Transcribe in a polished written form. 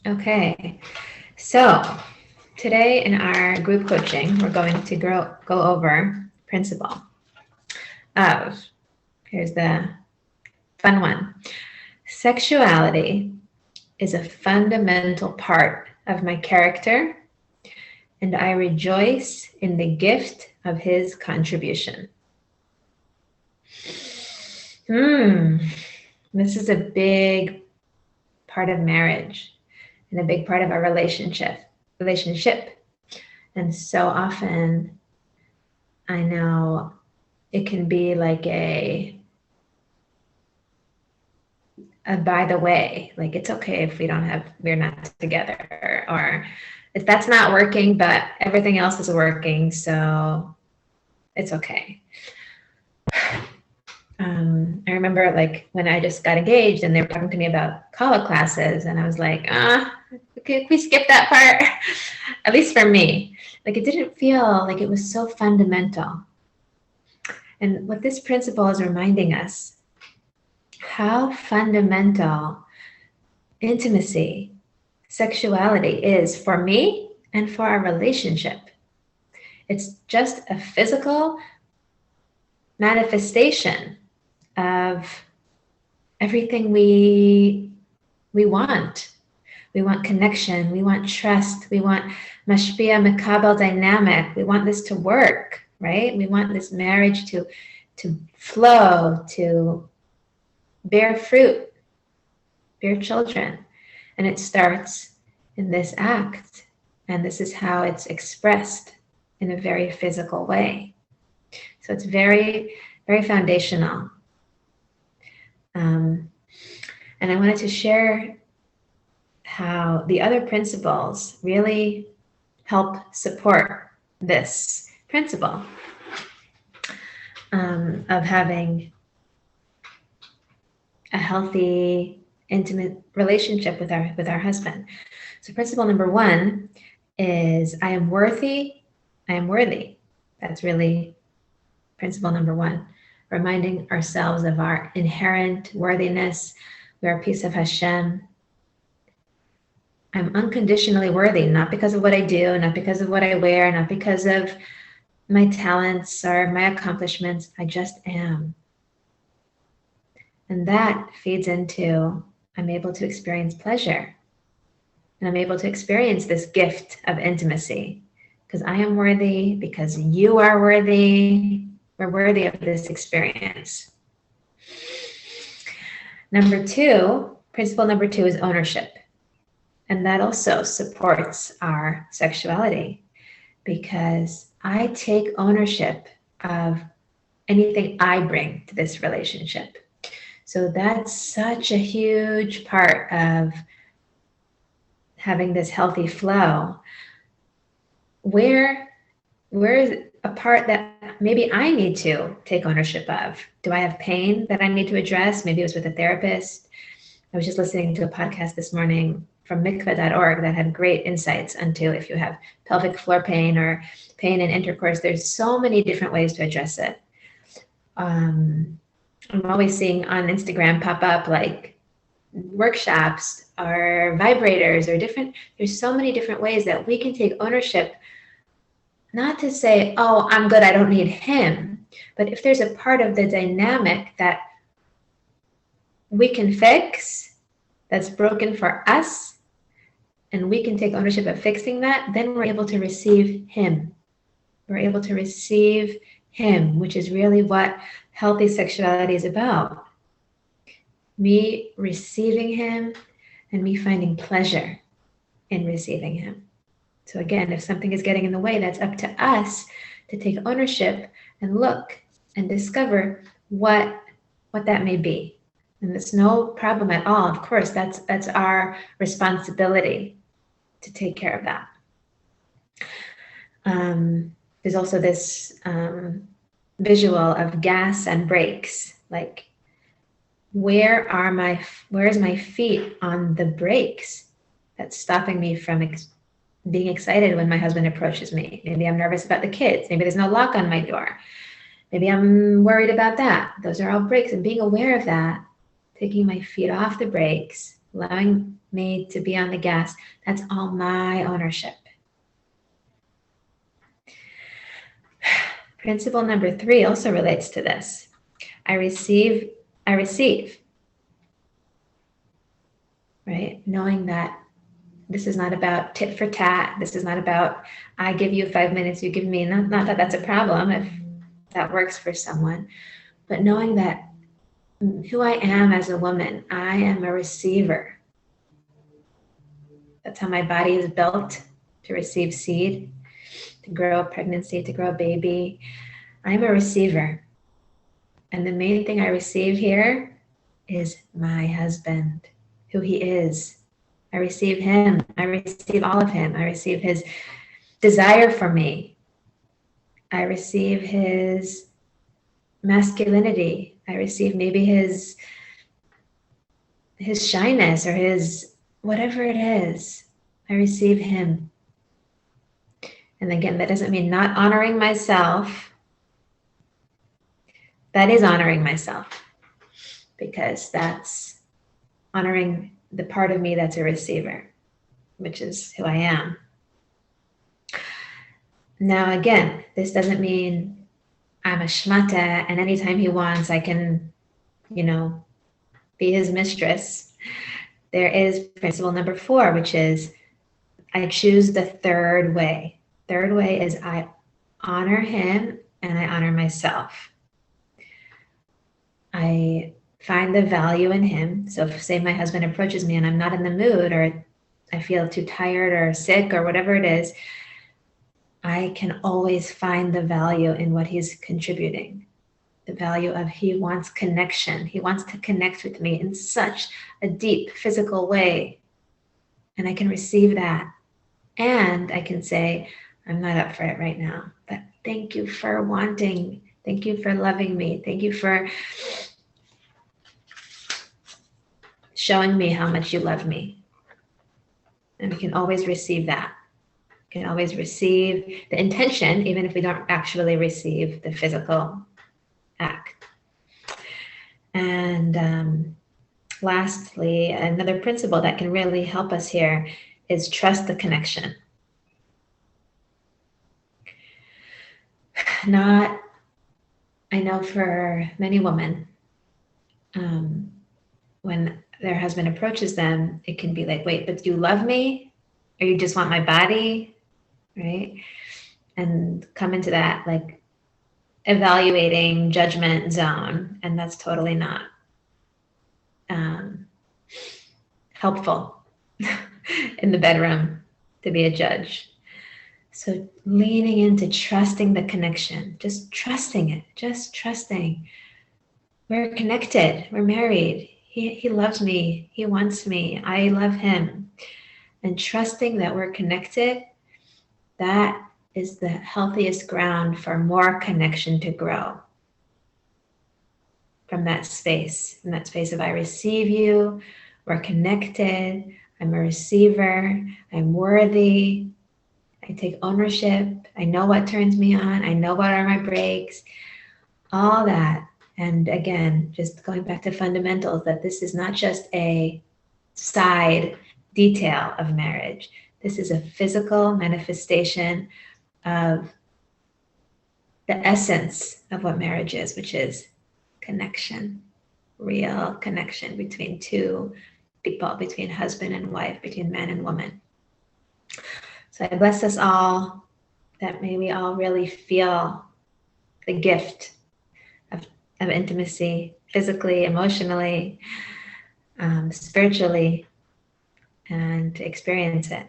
Okay, so today in our group coaching, we're going to go over principle of, here's the fun one. Sexuality is a fundamental part of my character, and I rejoice in the gift of his contribution. This is a big part of marriage and a big part of our relationship. And so often, I know it can be like a by the way, like it's okay if we're not together, or if that's not working, but everything else is working, so it's okay. I remember like when I just got engaged and they were talking to me about college classes, and I was like, can we skip that part? At least for me, like it didn't feel like it was so fundamental. And what this principle is reminding us, how fundamental intimacy, sexuality is for me and for our relationship. It's just a physical manifestation of everything we want. We want connection, we want trust, we want mashpia mekabel dynamic. We want this to work, right? We want this marriage to flow, to bear fruit, bear children. And it starts in this act. And this is how it's expressed in a very physical way. So it's very, very foundational. And I wanted to share how the other principles really help support this principle of having a healthy, intimate relationship with our husband. So principle number one is I am worthy. That's really principle number one, reminding ourselves of our inherent worthiness. We are a piece of Hashem. I'm unconditionally worthy, not because of what I do, not because of what I wear, not because of my talents or my accomplishments. I just am. And that feeds into, I'm able to experience pleasure. And I'm able to experience this gift of intimacy because I am worthy, because you are worthy. We're worthy of this experience. Principle number two is ownership. And that also supports our sexuality because I take ownership of anything I bring to this relationship. So that's such a huge part of having this healthy flow. Where is a part that maybe I need to take ownership of? Do I have pain that I need to address? Maybe it was with a therapist. I was just listening to a podcast this morning from mikveh.org that had great insights into if you have pelvic floor pain or pain in intercourse. There's so many different ways to address it. I'm always seeing on Instagram pop up like workshops or vibrators or there's so many different ways that we can take ownership. Not to say, oh, I'm good, I don't need him. But if there's a part of the dynamic that we can fix, that's broken for us, and we can take ownership of fixing that, then we're able to receive him. We're able to receive him, which is really what healthy sexuality is about. Me receiving him and me finding pleasure in receiving him. So again, if something is getting in the way, that's up to us to take ownership and look and discover what that may be. And it's no problem at all. Of course, that's our responsibility to take care of that. There's also this visual of gas and brakes. Like, where is my feet on the brakes that's stopping me from being excited when my husband approaches me? Maybe I'm nervous about the kids. Maybe there's no lock on my door. Maybe I'm worried about that. Those are all brakes. And being aware of that, taking my feet off the brakes, allowing me to be on the gas. That's all my ownership. Principle number 3 also relates to this. I receive, right? Knowing that this is not about tit for tat. This is not about, I give you 5 minutes, you give me, not that that's a problem if that works for someone, but knowing that who I am as a woman, I am a receiver. That's how my body is built, to receive seed, to grow a pregnancy, to grow a baby. I'm a receiver. And the main thing I receive here is my husband, who he is. I receive him. I receive all of him. I receive his desire for me. I receive his masculinity. I receive maybe his shyness or his whatever it is. I receive him. And again, that doesn't mean not honoring myself. That is honoring myself, because that's honoring the part of me that's a receiver, which is who I am. Now, again, this doesn't mean I'm a shmata and anytime he wants, I can, be his mistress. There is principle number 4, which is I choose the third way. Third way is I honor him and I honor myself. I find the value in him. So if, say, my husband approaches me and I'm not in the mood, or I feel too tired or sick or whatever it is, I can always find the value in what he's contributing. The value of he wants connection. He wants to connect with me in such a deep physical way. And I can receive that. And I can say, I'm not up for it right now, but thank you for wanting. Thank you for loving me. Thank you for showing me how much you love me. And we can always receive that. We can always receive the intention, even if we don't actually receive the physical act. And lastly, another principle that can really help us here is trust the connection. I know for many women, when their husband approaches them, it can be like, wait, but do you love me? Or you just want my body, right? And come into that like evaluating judgment zone. And that's totally not helpfing in the bedroom to be a judge. So leaning into trusting the connection, just trusting it, just trusting. We're connected, we're married. He loves me, he wants me, I love him. And trusting that we're connected, that is the healthiest ground for more connection to grow. From that space of I receive you, we're connected, I'm a receiver, I'm worthy, I take ownership, I know what turns me on, I know what are my breaks, all that. And again, just going back to fundamentals, that this is not just a side detail of marriage. This is a physical manifestation of the essence of what marriage is, which is connection, real connection between two people, between husband and wife, between man and woman. So I bless us all, that may we all really feel the gift of intimacy, physically, emotionally, spiritually, and experience it.